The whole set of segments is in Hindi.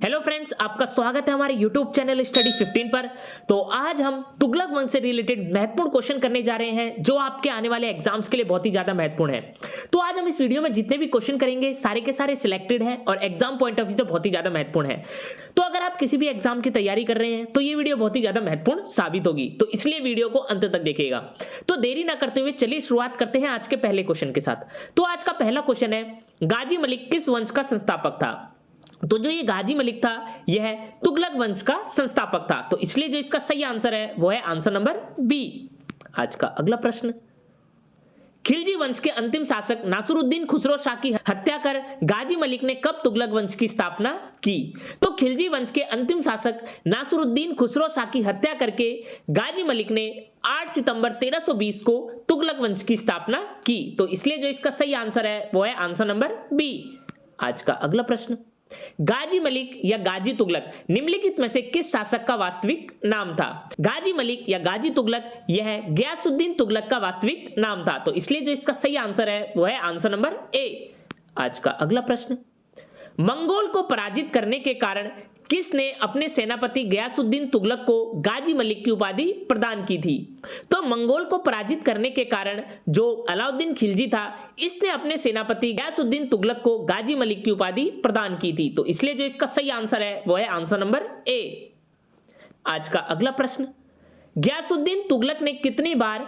हेलो फ्रेंड्स, आपका स्वागत है हमारे यूट्यूब चैनल स्टडी 15 पर। तो आज हम तुगलक वंश से रिलेटेड महत्वपूर्ण क्वेश्चन करने जा रहे हैं जो आपके आने वाले एग्जाम्स के लिए बहुत ही ज्यादा महत्वपूर्ण है। तो आज हम इस वीडियो में जितने भी क्वेश्चन करेंगे सारे के सारे सिलेक्टेड हैं और एग्जाम पॉइंट ऑफ व्यू से बहुत ही ज्यादा महत्वपूर्ण है। तो अगर आप किसी भी एग्जाम की तैयारी कर रहे हैं तो ये वीडियो बहुत ही ज्यादा महत्वपूर्ण साबित होगी, तो इसलिए वीडियो को अंत तक देखिएगा। तो देरी ना करते हुए चलिए शुरुआत करते हैं आज के पहले क्वेश्चन के साथ। तो आज का पहला क्वेश्चन है, गाजी मलिक किस वंश का संस्थापक था? तो जो ये गाजी मलिक था यह तुगलक वंश का संस्थापक था, तो इसलिए जो इसका सही आंसर है वो है आंसर नंबर बी। आज का अगला प्रश्न, खिलजी वंश के अंतिम शासक नासिरुद्दीन खुसरो शाह की हत्या कर गाजी मलिक ने कब तुगलक वंश की स्थापना की? तो खिलजी वंश के अंतिम शासक नासिरुद्दीन खुसरो शाह की हत्या करके गाजी मलिक ने 8 सितंबर 1320 को तुगलक वंश की स्थापना की, तो इसलिए जो इसका सही आंसर है वो है आंसर नंबर बी। आज का अगला प्रश्न, गाजी मलिक या गाजी तुगलक निम्नलिखित में से किस शासक का वास्तविक नाम था? गाजी मलिक या गाजी तुगलक यह गयासुद्दीन तुगलक का वास्तविक नाम था, तो इसलिए जो इसका सही आंसर है वो है आंसर नंबर ए। आज का अगला प्रश्न, मंगोल को पराजित करने के कारण किसने अपने सेनापति गयासुद्दीन तुगलक को गाजी मलिक की उपाधि प्रदान की थी? तो मंगोल को पराजित करने के कारण जो अलाउद्दीन खिलजी था इसने अपने सेनापति गयासुद्दीन तुगलक को गाजी मलिक की उपाधि प्रदान की थी, तो इसलिए जो इसका सही आंसर है वो है आंसर नंबर ए। आज का अगला प्रश्न, गयासुद्दीन तुगलक ने कितनी बार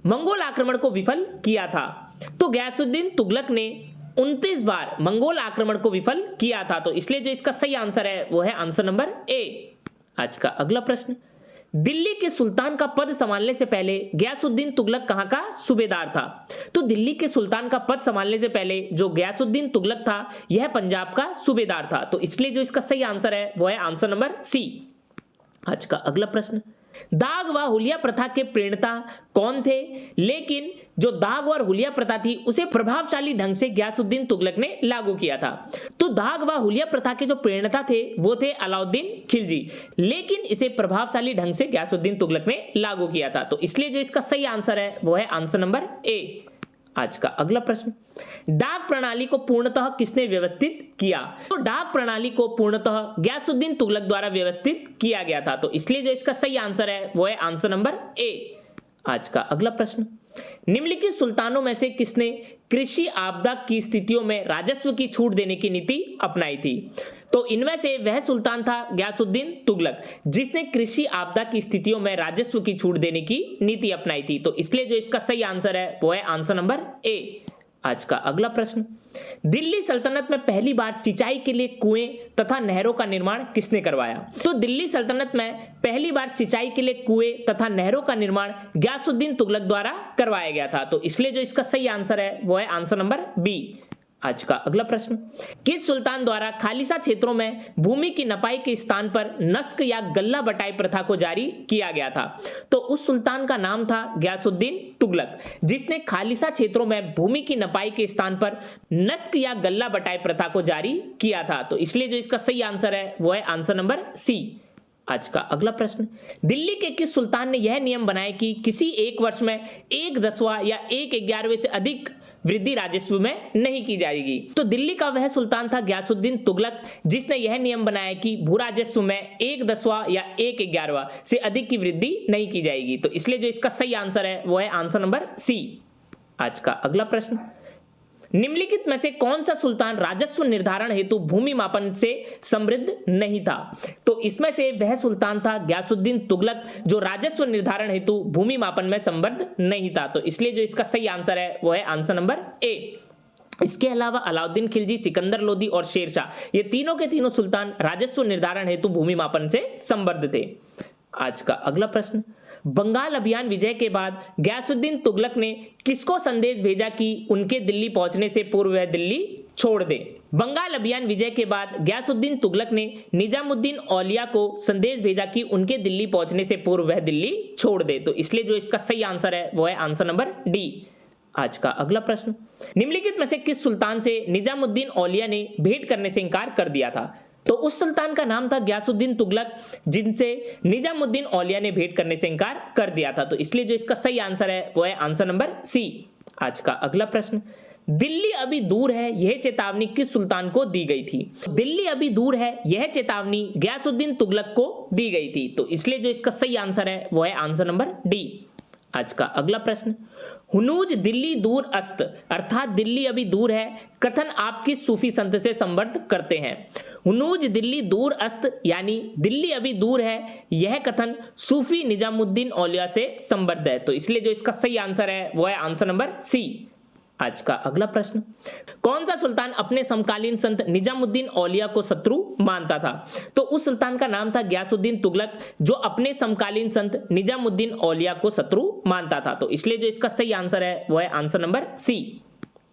मंगोल आक्रमण को विफल किया था? तो गयासुद्दीन तुगलक ने 29 बार मंगोल आक्रमण को विफल किया था, तो इसलिए जो इसका सही आंसर है वो है आंसर नंबर ए। आज का अगला प्रश्न, दिल्ली के सुल्तान का पद संभालने से पहले गयासुद्दीन तुगलक कहां का सूबेदार था? तो दिल्ली के सुल्तान का पद संभालने से पहले जो गयासुद्दीन तुगलक था यह पंजाब का सूबेदार था, तो इसलिए जो इसका सही आंसर है वो है आंसर नंबर सी। आज का अगला प्रश्न, दाग व हुलिया प्रथा के प्रणेता कौन थे? लेकिन जो दाग और हुलिया प्रथा थी उसे प्रभावशाली ढंग से गयासुद्दीन तुगलक ने लागू किया था। तो दाग व हुलिया प्रथा के जो प्रणेता थे वो थे अलाउद्दीन खिलजी, लेकिन इसे प्रभावशाली ढंग से गयासुद्दीन तुगलक ने लागू किया था, तो इसलिए जो इसका सही आंसर है वो है आंसर नंबर ए। आज का अगला प्रश्न, डाक प्रणाली को पूर्णतः किसने व्यवस्थित किया? तो डाक प्रणाली को पूर्णतः गयासुद्दीन तुगलक द्वारा व्यवस्थित किया गया था, तो इसलिए जो इसका सही आंसर है वो है आंसर नंबर ए। आज का अगला प्रश्न, निम्नलिखित सुल्तानों में से किसने कृषि आपदा की स्थितियों में राजस्व की छूट देने की नीति अपनाई थी? तो इनमें से वह सुल्तान था गयासुद्दीन तुगलक जिसने कृषि आपदा की स्थितियों में राजस्व की छूट देने की नीति अपनाई थी, तो इसलिए जो इसका सही आंसर है वो है आंसर नंबर ए। आज का अगला प्रश्न, दिल्ली सल्तनत में पहली बार सिंचाई के लिए कुएं तथा नहरों का निर्माण किसने करवाया? तो दिल्ली सल्तनत में पहली बार सिंचाई के लिए कुएं तथा नहरों का निर्माण गयासुद्दीन तुगलक द्वारा करवाया गया था, तो इसलिए जो इसका सही आंसर है वो है आंसर नंबर बी। आज का अगला प्रश्न, किस सुल्तान द्वारा खालिसा क्षेत्रों में भूमि की नपाई के स्थान पर नस्क या गल्ला बटाई प्रथा को जारी किया गया था? तो उस सुल्तान का नाम था गयासुद्दीन तुगलक जिसने खालिसा क्षेत्रों में भूमि की नपाई के स्थान पर नस्क या गल्ला बटाई प्रथा को जारी किया था, तो इसलिए जो इसका सही आंसर है वो है आंसर नंबर सी। आज का अगला प्रश्न, दिल्ली के किस सुल्तान ने यह नियम बनाया कि किसी एक वर्ष में 1/10वां या 1/11वें से अधिक वृद्धि राजस्व में नहीं की जाएगी? तो दिल्ली का वह सुल्तान था गयासुद्दीन तुगलक जिसने यह नियम बनाया कि भू राजस्व में 1/10वां या 1/11वां से अधिक की वृद्धि नहीं की जाएगी, तो इसलिए जो इसका सही आंसर है वो है आंसर नंबर सी। आज का अगला प्रश्न, निम्नलिखित में से कौन सा सुल्तान राजस्व निर्धारण हेतु भूमि मापन से समृद्ध नहीं था? तो इसमें से वह सुल्तान था गयासुद्दीन तुगलक जो राजस्व निर्धारण हेतु भूमि मापन में समृद्ध नहीं था, तो इसलिए जो इसका सही आंसर है वो है आंसर नंबर ए। इसके अलावा अलाउद्दीन खिलजी, सिकंदर लोदी और शेरशाह ये तीनों के तीनों सुल्तान राजस्व निर्धारण हेतु भूमि मापन से संबद्ध थे। आज का अगला प्रश्न, बंगाल अभियान विजय के बाद गयासुद्दीन तुगलक ने किसको संदेश भेजा कि उनके दिल्ली पहुंचने से पूर्व वह दिल्ली छोड़ दे? बंगाल अभियान विजय के बाद गयासुद्दीन तुगलक ने निजामुद्दीन औलिया को संदेश भेजा कि उनके दिल्ली पहुंचने से पूर्व वह दिल्ली छोड़ दे, तो इसलिए जो इसका सही आंसर है वो है आंसर नंबर डी। आज का अगला प्रश्न, निम्नलिखित में से किस सुल्तान से निजामुद्दीन औलिया ने भेंट करने से इनकार कर दिया था? तो उस सुल्तान का नाम था गयासुद्दीन तुगलक जिनसे निजामुद्दीन औलिया ने भेंट करने से इनकार कर दिया था, तो इसलिए जो इसका सही आंसर है वो है आंसर नंबर सी। आज का अगला प्रश्न, दिल्ली अभी दूर है यह चेतावनी किस सुल्तान को दी गई थी? दिल्ली अभी दूर है यह चेतावनी गयासुद्दीन तुगलक को दी गई थी, तो इसलिए जो इसका सही आंसर है वो है आंसर नंबर डी। आज का अगला प्रश्न, हुनूज दिल्ली दूर अस्त अर्थात दिल्ली अभी दूर है कथन आप किस सूफी संत से संबद्ध करते हैं? हुनूज दिल्ली दूर अस्त यानी दिल्ली अभी दूर है यह कथन सूफी निजामुद्दीन औलिया से संबद्ध है, तो इसलिए जो इसका सही आंसर है वो है आंसर नंबर सी। आज का अगला प्रश्न, कौन सा सुल्तान अपने समकालीन संत निजामुद्दीन औलिया को शत्रु मानता था? तो उस सुल्तान का नाम था गयासुद्दीन तुगलक जो अपने समकालीन संत निजामुद्दीन औलिया को शत्रु मानता था, तो इसलिए जो इसका सही आंसर है वो है आंसर नंबर सी।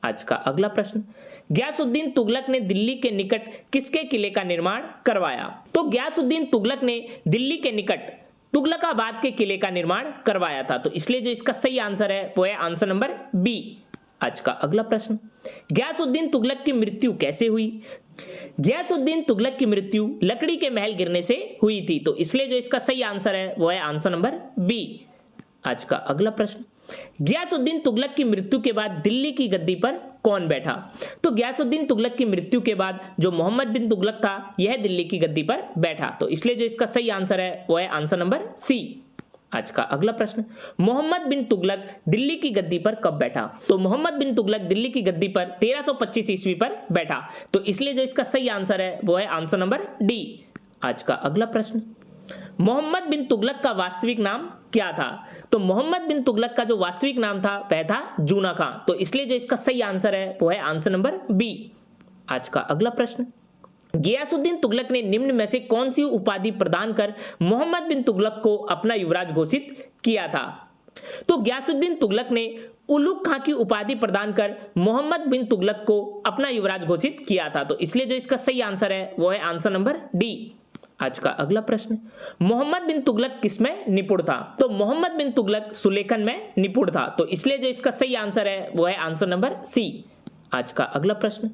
आज का अगला प्रश्न, गयासुद्दीन तुगलक ने दिल्ली के निकट किसके किले का निर्माण करवाया? तो गयासुद्दीन तुगलक ने दिल्ली के निकट तुगलकाबाद के किले का निर्माण करवाया था, तो इसलिए जो इसका सही आंसर है वो है आंसर नंबर बी। आज का अगला प्रश्न, गयासुद्दीन तुगलक की मृत्यु कैसे हुई? गयासुद्दीन तुगलक की मृत्यु लकड़ी के महल गिरने से हुई थी, तो इसलिए जो इसका सही आंसर है वो है आंसर नंबर बी। आज का अगला प्रश्न, गयासुद्दीन तुगलक की मृत्यु के बाद दिल्ली की गद्दी पर कौन बैठा? तो गयासुद्दीन तुगलक की मृत्यु के बाद जो मोहम्मद बिन तुगलक था यह दिल्ली की गद्दी पर बैठा, तो इसलिए जो इसका सही आंसर है वो है आंसर नंबर सी। आज का अगला प्रश्न, मोहम्मद बिन तुगलक दिल्ली की गद्दी पर कब बैठा? तो मोहम्मद बिन तुगलक दिल्ली की गद्दी पर 1325 ईस्वी पर बैठा, तो इसलिए जो इसका सही आंसर है वो है आंसर नंबर डी। आज का अगला प्रश्न, मोहम्मद बिन तुगलक का वास्तविक नाम क्या था? तो मोहम्मद बिन तुगलक का जो वास्तविक नाम था वह था जूना खां, तो इसलिए जो इसका सही आंसर है वो है आंसर नंबर बी। आज का अगला प्रश्न, गयासुद्दीन तुगलक ने निम्न में से कौन सी उपाधि प्रदान कर मोहम्मद बिन तुगलक को अपना युवराज घोषित किया था? तो गयासुद्दीन तुगलक ने उलुग खां की उपाधि प्रदान कर मोहम्मद बिन तुगलक को अपना युवराज घोषित किया था, तो इसलिए जो इसका सही आंसर है वो है आंसर नंबर डी। आज का अगला प्रश्न, मोहम्मद बिन तुगलक किसमें निपुण था? तो मोहम्मद बिन तुगलक सुलेखन में निपुण था, तो इसलिए जो इसका सही आंसर है वो है आंसर नंबर सी। आज का अगला प्रश्न,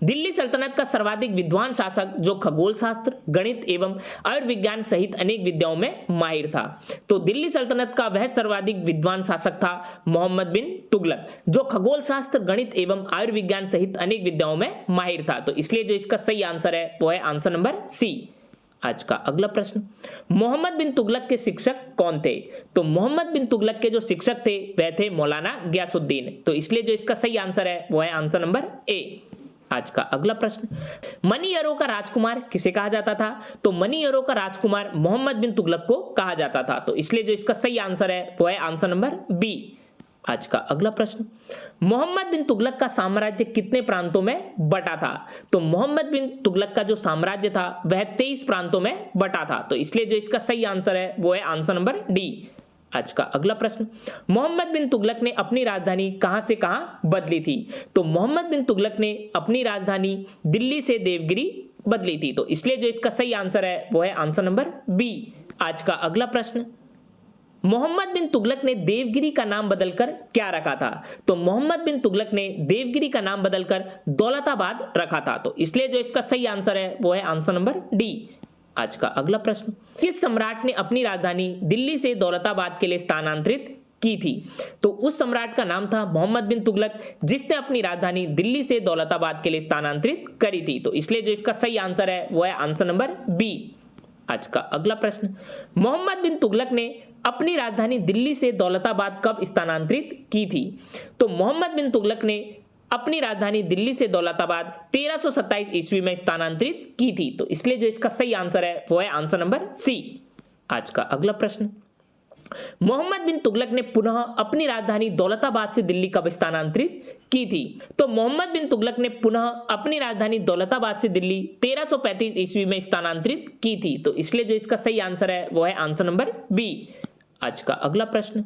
दिल्ली सल्तनत का सर्वाधिक विद्वान शासक जो खगोल शास्त्र, गणित एवं आयुर्विज्ञान सहित अनेक विद्याओं में माहिर था? तो दिल्ली सल्तनत का वह सर्वाधिक विद्वान शासक था मोहम्मद बिन तुगलक जो खगोल शास्त्र, गणित एवं आयुर्विज्ञान सहित अनेक विद्याओं में माहिर था, तो इसलिए जो इसका सही आंसर है वो है आंसर नंबर सी। आज का अगला प्रश्न, मोहम्मद बिन तुगलक के शिक्षक कौन थे? तो मोहम्मद बिन तुगलक के जो शिक्षक थे वह थे मौलाना गयासुद्दीन, तो इसलिए जो इसका सही आंसर है वो है आंसर नंबर ए। आज का अगला प्रश्न, मनी-अरो का राजकुमार किसे कहा जाता था? तो मनी-अरो का राजकुमार मोहम्मद बिन तुगलक को कहा जाता था, तो इसलिए जो इसका सही आंसर है वो है आंसर नंबर बी। आज का अगला प्रश्न, मोहम्मद बिन तुगलक का साम्राज्य कितने प्रांतों में बटा था? तो मोहम्मद बिन तुगलक का जो साम्राज्य था वह 23 प्रांतों में बटा था, तो इसलिए जो इसका सही आंसर है वो है आंसर नंबर डी। आज का अगला प्रश्न, मोहम्मद बिन तुगलक ने अपनी राजधानी कहां से कहां बदली थी? तो मोहम्मद बिन तुगलक ने अपनी राजधानी दिल्ली से देवगिरी बदली थी, तो इसलिए जो इसका सही आंसर है वो है आंसर नंबर बी। आज का अगला प्रश्न, मोहम्मद बिन तुगलक ने देवगिरी का नाम बदलकर क्या रखा था? तो मोहम्मद बिन तुगलक ने देवगिरी का नाम बदलकर दौलताबाद रखा था, तो इसलिए जो इसका सही आंसर है वो है आंसर नंबर डी। आज का अगला प्रश्न, किस सम्राट ने अपनी राजधानी दिल्ली से दौलताबाद के लिए स्थानांतरित की थी? तो उस सम्राट का नाम था मोहम्मद बिन तुगलक जिसने अपनी राजधानी दिल्ली से दौलताबाद के लिए स्थानांतरित करी थी, तो इसलिए जो इसका सही आंसर है वो है आंसर नंबर बी। आज का अगला प्रश्न, मोहम्मद बिन तुगलक ने अपनी राजधानी दिल्ली से दौलताबाद कब स्थानांतरित की थी? तो मोहम्मद बिन तुगलक ने अपनी राजधानी दिल्ली से दौलताबाद 1327 ईस्वी में स्थानांतरित की थी, तो इसलिए जो इसका सही आंसर है वो है आंसर नंबर सी। आज का अगला प्रश्न, मोहम्मद बिन तुगलक ने पुनः अपनी राजधानी दौलताबाद से दिल्ली कब स्थानांतरित की थी? तो मोहम्मद बिन तुगलक ने पुनः अपनी राजधानी दौलताबाद से दिल्ली 1335 ईस्वी में स्थानांतरित की थी, तो इसलिए जो इसका सही आंसर है वो है आंसर नंबर बी। आज का अगला प्रश्न,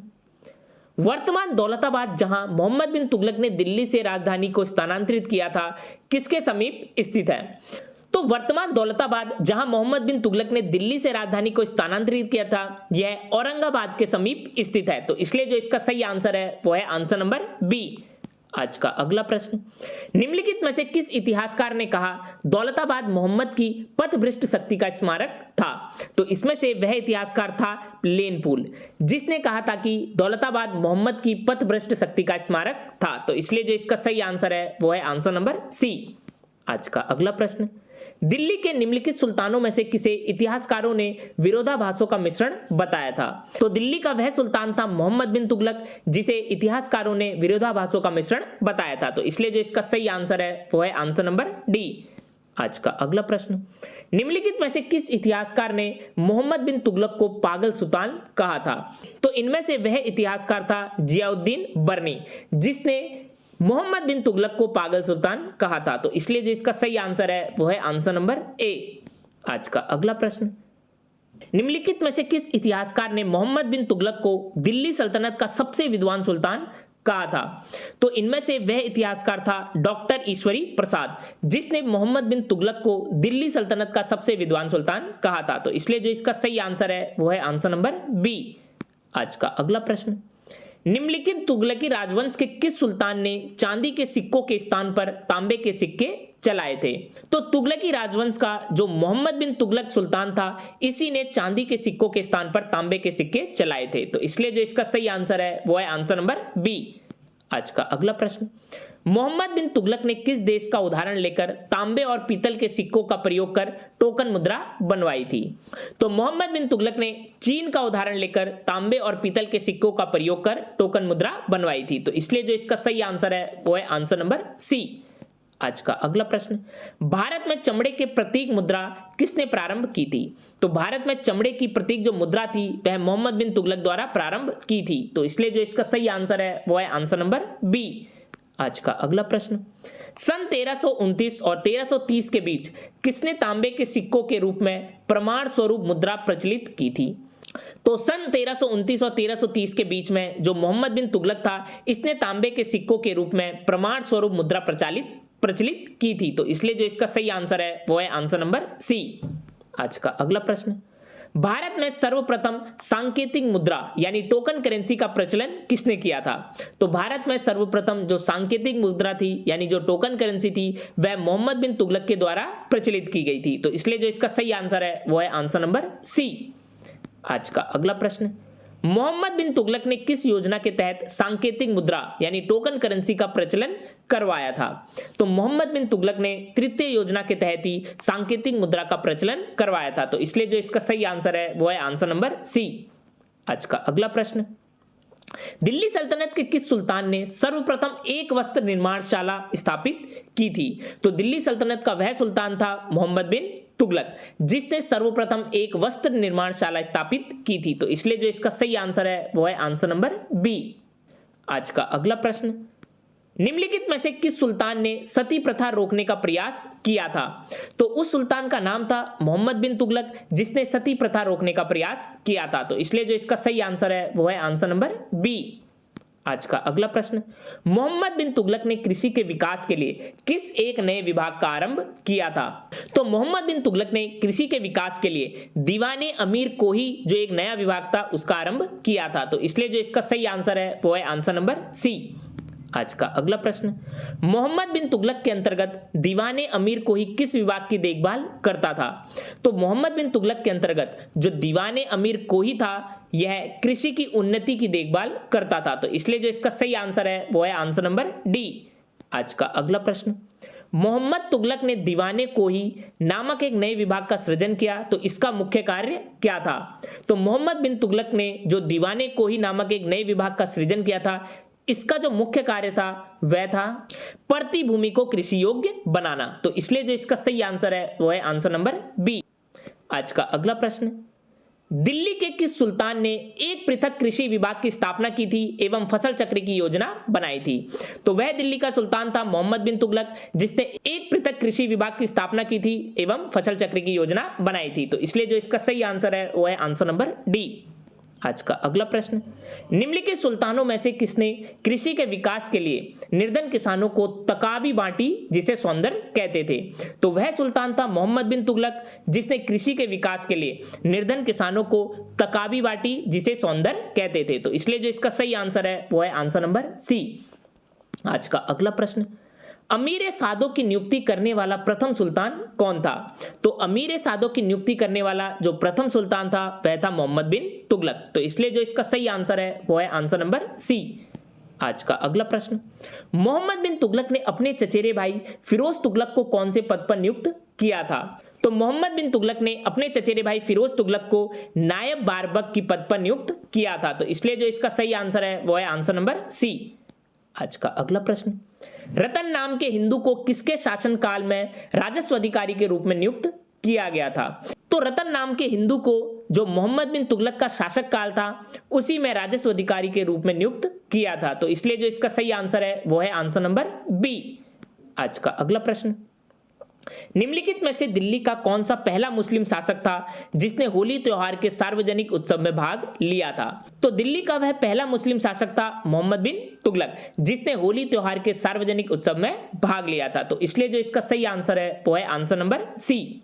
वर्तमान दौलताबाद जहां मोहम्मद बिन तुगलक ने दिल्ली से राजधानी को स्थानांतरित किया था किसके समीप स्थित है? तो वर्तमान दौलताबाद जहां मोहम्मद बिन तुगलक ने दिल्ली से राजधानी को स्थानांतरित किया था यह औरंगाबाद के समीप स्थित है, तो इसलिए जो इसका सही आंसर है वो है आंसर नंबर बी। आज का अगला प्रश्न, निम्नलिखित में से किस इतिहासकार ने कहा दौलताबाद मोहम्मद की पथभ्रष्ट शक्ति का स्मारक था? तो इसमें से वह इतिहासकार था लेनपूल, जिसने कहा था कि दौलताबाद मोहम्मद की पथभ्रष्ट शक्ति का स्मारक था। तो इसलिए जो इसका सही आंसर है वो है आंसर नंबर सी। आज का अगला प्रश्न, दिल्ली के निम्नलिखित सुल्तानों में से किसे इतिहासकारों ने विरोधाभासों का मिश्रण बताया था? तो दिल्ली का वह सुल्तान था मोहम्मद बिन तुगलक, जिसे इतिहासकारों ने विरोधाभासों का मिश्रण बताया था। तो इसलिए जो इसका सही आंसर है वो है आंसर नंबर डी। आज का अगला प्रश्न, निम्नलिखित में से किस इतिहासकार ने मोहम्मद बिन तुगलक को पागल सुल्तान कहा था? तो इनमें से वह इतिहासकार था जियाउद्दीन बर्नी, जिसने मोहम्मद बिन तुगलक को पागल सुल्तान कहा था। तो इसलिए जो इसका सही आंसर है वो है आंसर नंबर ए। आज का अगला प्रश्न, निम्नलिखित में से किस इतिहासकार ने मोहम्मद बिन तुगलक को दिल्ली सल्तनत का सबसे विद्वान सुल्तान कहा था? तो इनमें से वह इतिहासकार था डॉक्टर ईश्वरी प्रसाद, जिसने मोहम्मद बिन तुगलक को दिल्ली सल्तनत का सबसे विद्वान सुल्तान कहा था। तो इसलिए जो इसका सही आंसर है वो है आंसर नंबर बी। आज का अगला प्रश्न, निम्नलिखित तुगलकी राजवंश के किस सुल्तान ने चांदी के सिक्कों के स्थान पर तांबे के सिक्के चलाए थे? तो तुगलकी राजवंश का जो मोहम्मद बिन तुगलक सुल्तान था, इसी ने चांदी के सिक्कों के स्थान पर तांबे के सिक्के चलाए थे। तो इसलिए जो इसका सही आंसर है वो है आंसर नंबर बी। आज का अगला प्रश्न, मोहम्मद बिन तुगलक ने किस देश का उदाहरण लेकर तांबे और पीतल के सिक्कों का प्रयोग कर टोकन मुद्रा बनवाई थी? तो मोहम्मद बिन तुगलक ने चीन का उदाहरण लेकर तांबे और पीतल के सिक्कों का प्रयोग कर टोकन मुद्रा बनवाई थी। तो इसलिए जो इसका सही आंसर है वो है आंसर नंबर सी। आज का अगला प्रश्न, भारत में चमड़े के प्रतीक मुद्रा किसने प्रारंभ की थी? तो भारत में चमड़े की प्रतीक जो मुद्रा थी वह मोहम्मद बिन तुगलक द्वारा प्रारंभ की थी। तो इसलिए जो इसका सही आंसर है वो है आंसर नंबर बी। आज का अगला प्रश्न, सन 1329 और 1330 के बीच किसने तांबे के सिक्कों के रूप में प्रमाण स्वरूप मुद्रा प्रचलित की थी? तो सन 1329 और 1330 के बीच में जो मोहम्मद बिन तुगलक था, इसने तांबे के सिक्कों के रूप में प्रमाण स्वरूप मुद्रा प्रचलित की थी। तो इसलिए जो इसका सही आंसर है वो है आंसर नंबर सी। आज का अगला प्रश्न, भारत में सर्वप्रथम सांकेतिक मुद्रा यानी टोकन करेंसी का प्रचलन किसने किया था? तो भारत में सर्वप्रथम जो सांकेतिक मुद्रा थी यानी जो टोकन करेंसी थी वह मोहम्मद बिन तुगलक के द्वारा प्रचलित की गई थी। तो इसलिए जो इसका सही आंसर है वो है आंसर नंबर सी। आज का अगला प्रश्न, मोहम्मद बिन तुगलक ने किस योजना के तहत सांकेतिक मुद्रा यानी टोकन करेंसी का प्रचलन करवाया था? तो मोहम्मद बिन तुगलक ने तृतीय योजना के तहत ही सांकेतिक मुद्रा का प्रचलन करवाया था। तो इसलिए जो इसका सही आंसर है वो है आंसर नंबर सी। आज का अगला प्रश्न, दिल्ली सल्तनत के किस सुल्तान ने सर्वप्रथम एक वस्त्र निर्माणशाला स्थापित की थी? तो दिल्ली सल्तनत का वह सुल्तान था मोहम्मद बिन तुगलक, जिसने सर्वप्रथम एक वस्त्र निर्माणशाला स्थापित की थी। तो इसलिए जो इसका सही आंसर है वो है आंसर नंबर बी। आज का अगला प्रश्न, निम्नलिखित में से किस सुल्तान ने सती प्रथा रोकने का प्रयास किया था? तो उस सुल्तान का नाम था मोहम्मद बिन तुगलक, जिसने सती प्रथा रोकने का प्रयास किया था। तो इसलिए जो इसका सही आंसर है वो है आंसर नंबर बी। आज का अगला प्रश्न, मोहम्मद बिन तुगलक ने कृषि के विकास के लिए किस एक नए विभाग का आरंभ किया था? तो मोहम्मद बिन तुगलक ने कृषि के विकास के लिए दीवाने अमीर कोही जो एक नया विभाग था उसका आरंभ किया था। तो इसलिए जो इसका सही आंसर है वो है आंसर नंबर सी। आज का अगला प्रश्न, मोहम्मद बिन तुगलक के अंतर्गत दीवाने अमीर कोही किस विभाग की देखभाल करता था? तो मोहम्मद बिन तुगलक के अंतर्गत जो दीवाने अमीर कोही था यह कृषि की उन्नति की देखभाल करता था। तो इसलिए जो इसका सही आंसर है वो है आंसर नंबर डी। आज का अगला प्रश्न, मोहम्मद तुगलक ने दीवाने कोही नामक एक नए विभाग का सृजन किया, तो इसका मुख्य कार्य क्या था? तो मोहम्मद बिन तुगलक ने जो दीवाने कोही नामक एक नए विभाग का सृजन किया था, इसका जो मुख्य कार्य था वह था पड़ती भूमि को कृषि योग्य बनाना। तो इसलिए जो इसका सही आंसर है वो है आंसर नंबर बी। आज का अगला प्रश्न, दिल्ली के किस सुल्तान ने एक पृथक कृषि विभाग की स्थापना की थी एवं फसल चक्र की योजना बनाई थी? तो वह दिल्ली का सुल्तान था मोहम्मद बिन तुगलक, जिसने एक पृथक कृषि विभाग की स्थापना की थी एवं फसल चक्र की योजना बनाई थी। तो इसलिए जो इसका सही आंसर है वो है आंसर नंबर डी। आज का अगला प्रश्न, निम्नलिखित सुल्तानों में से किसने कृषि के विकास के लिए निर्धन किसानों को तकाबी बांटी जिसे सौंदर कहते थे? तो वह सुल्तान था मोहम्मद बिन तुगलक, जिसने कृषि के विकास के लिए निर्धन किसानों को तकाबी बांटी जिसे सौंदर कहते थे। तो इसलिए जो इसका सही आंसर है वो है आंसर नंबर सी। आज का अगला प्रश्न, अमीर सादो की नियुक्ति करने वाला प्रथम सुल्तान कौन था? तो अमीर सादो की नियुक्ति करने वाला जो प्रथम सुल्तान था वह था मोहम्मद बिन तुगलक। तो इसलिए जो इसका सही आंसर है वो है आंसर नंबर सी। आज का अगला प्रश्न, मोहम्मद बिन तुगलक ने अपने चचेरे भाई फिरोज तुगलक को कौन से पद पर नियुक्त किया था? तो मोहम्मद बिन तुगलक ने अपने चचेरे भाई फिरोज तुगलक को नायब बारबक की पद पर नियुक्त किया था। तो इसलिए जो इसका सही आंसर है वो है आंसर नंबर सी। आज का अगला प्रश्न, रतन नाम के हिंदू को किसके शासनकाल में राजस्व अधिकारी के रूप में नियुक्त किया गया था? तो रतन नाम के हिंदू को जो मोहम्मद बिन तुगलक का शासक काल था उसी में राजस्व अधिकारी के रूप में नियुक्त किया था। तो इसलिए जो इसका सही आंसर है वो है आंसर नंबर बी। आज का अगला प्रश्न, निम्नलिखित में से दिल्ली का कौन सा पहला मुस्लिम शासक था जिसने होली त्योहार के सार्वजनिक उत्सव में भाग लिया था? तो दिल्ली का वह पहला मुस्लिम शासक था मोहम्मद बिन तुगलक जिसने होली त्योहार के सार्वजनिक उत्सव में भाग लिया था। तो इसलिए जो इसका सही आंसर है वो है आंसर नंबर सी।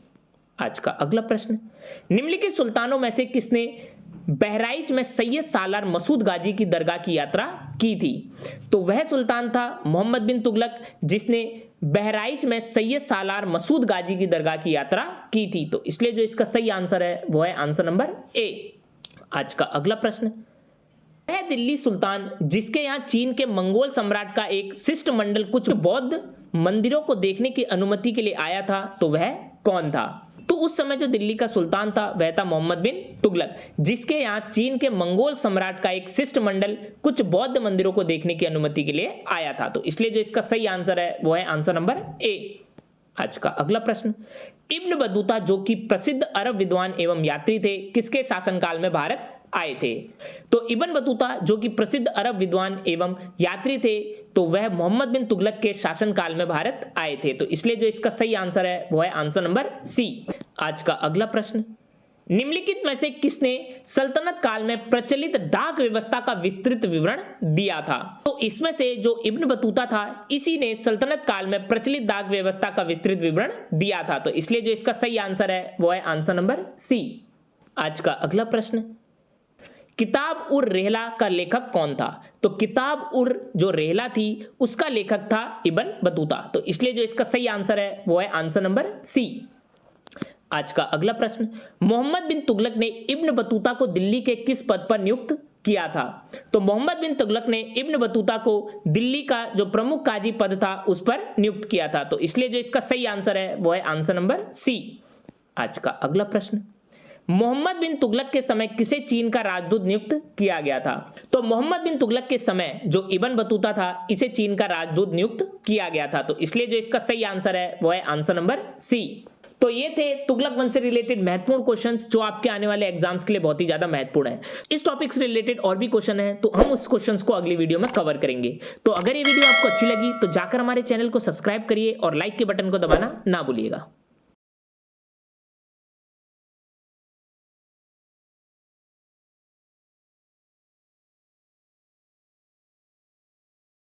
आज का अगला प्रश्न, निम्नलिखित सुल्तानों में से किसने बहराइच में सैयद सालार मसूद गाजी की दरगाह की यात्रा की थी? तो वह सुल्तान था मोहम्मद बिन तुगलक जिसने बहराइच में सैयद सालार मसूद गाजी की दरगाह की यात्रा की थी। तो इसलिए जो इसका सही आंसर है वो है आंसर नंबर ए। आज का अगला प्रश्न, वह दिल्ली सुल्तान जिसके यहाँ चीन के मंगोल सम्राट का एक शिष्टमंडल कुछ बौद्ध मंदिरों को देखने की अनुमति के लिए आया था, तो वह कौन था? तो उस समय जो दिल्ली का सुल्तान था वह था मोहम्मद बिन तुगलक जिसके यहाँ चीन के मंगोल सम्राट का एक शिष्टमंडल कुछ बौद्ध मंदिरों को देखने की अनुमति के लिए आया था। तो इसलिए जो इसका सही आंसर है वो है आंसर नंबर ए। आज का अगला प्रश्न, इब्न बतूता जो कि प्रसिद्ध अरब विद्वान एवं यात्री थे किसके शासनकाल में भारत आए थे? तो इब्न बतूता जो कि प्रसिद्ध अरब विद्वान एवं यात्री थे तो वह मोहम्मद बिन तुगलक के शासनकाल में भारत आए थे। तो इसलिए जो इसका सही आंसर है वो है आंसर नंबर सी। आज का अगला प्रश्न, निम्नलिखित में से किसने सल्तनत काल में प्रचलित डाक व्यवस्था का विस्तृत विवरण दिया था? तो इसमें से जो इब्न बतूता था इसी ने सल्तनत काल में प्रचलित डाक व्यवस्था का विस्तृत विवरण दिया था। तो इसलिए जो इसका सही आंसर है वो है आंसर नंबर सी। आज का अगला प्रश्न, किताब उर रेहला का लेखक कौन था? तो किताब उर जो रेहला थी उसका लेखक था इब्न बतूता। तो इसलिए जो इसका सही आंसर है वो है आंसर नंबर सी। आज का अगला प्रश्न, मोहम्मद बिन तुगलक ने इब्न बतूता को दिल्ली के किस पद पर नियुक्त किया था? तो मोहम्मद बिन तुगलक ने इब्न बतूता को दिल्ली का जो प्रमुख काजी पद था उस पर नियुक्त किया था। तो इसलिए जो इसका सही आंसर है वो है आंसर नंबर सी। आज का अगला प्रश्न, मोहम्मद बिन तुगलक के समय किसे चीन का राजदूत नियुक्त किया गया था? तो मोहम्मद बिन तुगलक के समय जो इब्न बतूता था इसे चीन का राजदूत नियुक्त किया गया था। तो इसलिए जो इसका सही आंसर है वो है आंसर नंबर सी। तो ये थे तुगलक वंश से रिलेटेड महत्वपूर्ण क्वेश्चंस जो आपके आने वाले एग्जाम्स के लिए बहुत ही ज्यादा महत्वपूर्ण है। इस टॉपिक से रिलेटेड और भी क्वेश्चन है तो हम उस क्वेश्चंस को अगली वीडियो में कवर करेंगे। तो अगर ये वीडियो आपको अच्छी लगी तो जाकर हमारे चैनल को सब्सक्राइब करिए और लाइक के बटन को दबाना ना भूलिएगा।